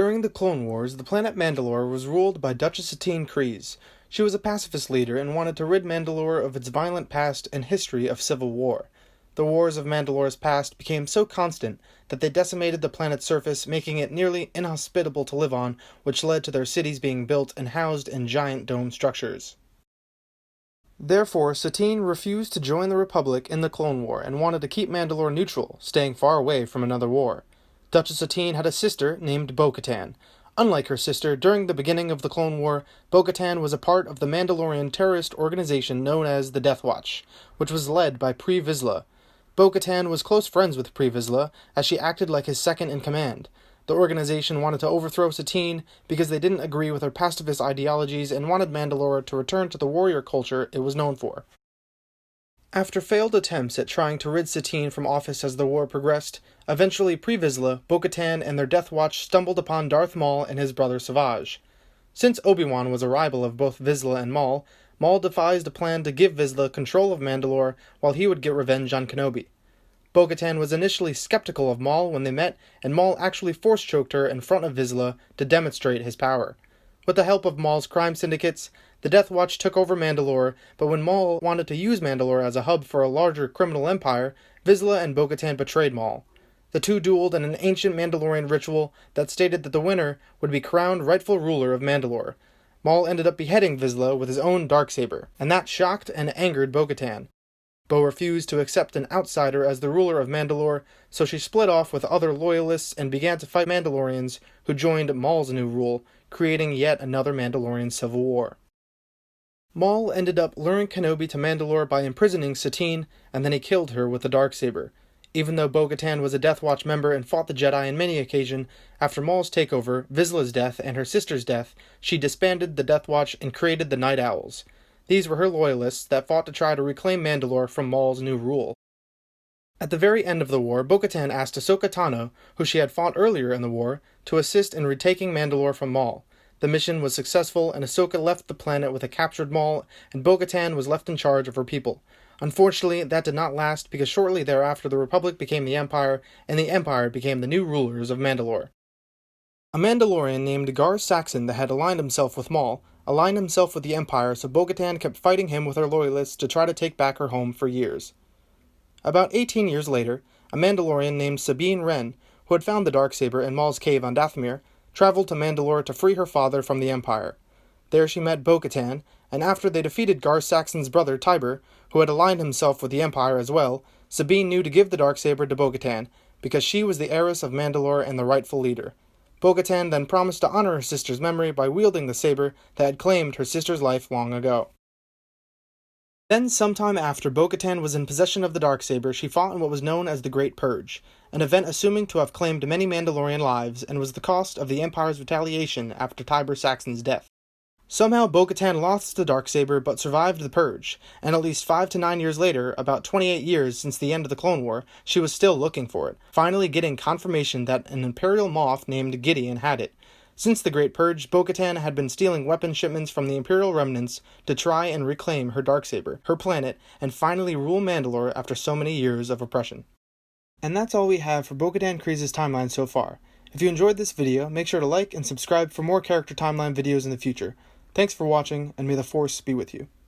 During the Clone Wars, the planet Mandalore was ruled by Duchess Satine Kryze. She was a pacifist leader and wanted to rid Mandalore of its violent past and history of civil war. The wars of Mandalore's past became so constant that they decimated the planet's surface, making it nearly inhospitable to live on, which led to their cities being built and housed in giant dome structures. Therefore, Satine refused to join the Republic in the Clone War and wanted to keep Mandalore neutral, staying far away from another war. Duchess Satine had a sister named Bo-Katan. Unlike her sister, during the beginning of the Clone War, Bo-Katan was a part of the Mandalorian terrorist organization known as the Death Watch, which was led by Pre Vizsla. Bo-Katan was close friends with Pre Vizsla, as she acted like his second-in-command. The organization wanted to overthrow Satine because they didn't agree with her pacifist ideologies and wanted Mandalore to return to the warrior culture it was known for. After failed attempts at trying to rid Satine from office as the war progressed, eventually Pre Vizsla, Bo-Katan, and their Death Watch stumbled upon Darth Maul and his brother Savage. Since Obi-Wan was a rival of both Vizsla and Maul, Maul devised a plan to give Vizsla control of Mandalore while he would get revenge on Kenobi. Bo-Katan was initially skeptical of Maul when they met, and Maul actually force-choked her in front of Vizsla to demonstrate his power. With the help of Maul's crime syndicates, the Death Watch took over Mandalore, but when Maul wanted to use Mandalore as a hub for a larger criminal empire, Vizsla and Bo-Katan betrayed Maul. The two dueled in an ancient Mandalorian ritual that stated that the winner would be crowned rightful ruler of Mandalore. Maul ended up beheading Vizsla with his own darksaber, and that shocked and angered Bo-Katan. Bo refused to accept an outsider as the ruler of Mandalore, so she split off with other loyalists and began to fight Mandalorians who joined Maul's new rule, creating yet another Mandalorian civil war. Maul ended up luring Kenobi to Mandalore by imprisoning Satine, and then he killed her with the darksaber. Even though Bo-Katan was a Death Watch member and fought the Jedi on many occasions, after Maul's takeover, Vizsla's death, and her sister's death, she disbanded the Death Watch and created the Night Owls. These were her loyalists that fought to try to reclaim Mandalore from Maul's new rule. At the very end of the war, Bo-Katan asked Ahsoka Tano, who she had fought earlier in the war, to assist in retaking Mandalore from Maul. The mission was successful, and Ahsoka left the planet with a captured Maul, and Bo-Katan was left in charge of her people. Unfortunately, that did not last, because shortly thereafter the Republic became the Empire, and the Empire became the new rulers of Mandalore. A Mandalorian named Gar Saxon that had aligned himself with Maul aligned himself with the Empire, so Bo-Katan kept fighting him with her loyalists to try to take back her home for years. About 18 years later, a Mandalorian named Sabine Wren, who had found the darksaber in Maul's cave on Dathomir, traveled to Mandalore to free her father from the Empire. There she met Bo-Katan, and after they defeated Gar Saxon's brother Tiber, who had aligned himself with the Empire as well, Sabine knew to give the darksaber to Bo-Katan, because she was the heiress of Mandalore and the rightful leader. Bo-Katan then promised to honor her sister's memory by wielding the saber that had claimed her sister's life long ago. Then, sometime after Bo-Katan was in possession of the darksaber, she fought in what was known as the Great Purge, an event assuming to have claimed many Mandalorian lives and was the cost of the Empire's retaliation after Tiber Saxon's death. Somehow Bo-Katan lost the darksaber but survived the Purge, and at least 5 to 9 years later, about 28 years since the end of the Clone War, she was still looking for it, finally getting confirmation that an Imperial moth named Gideon had it. Since the Great Purge, Bo-Katan had been stealing weapon shipments from the Imperial remnants to try and reclaim her darksaber, her planet, and finally rule Mandalore after so many years of oppression. And that's all we have for Bo-Katan Kryze's timeline so far. If you enjoyed this video, make sure to like and subscribe for more character timeline videos in the future. Thanks for watching, and may the Force be with you.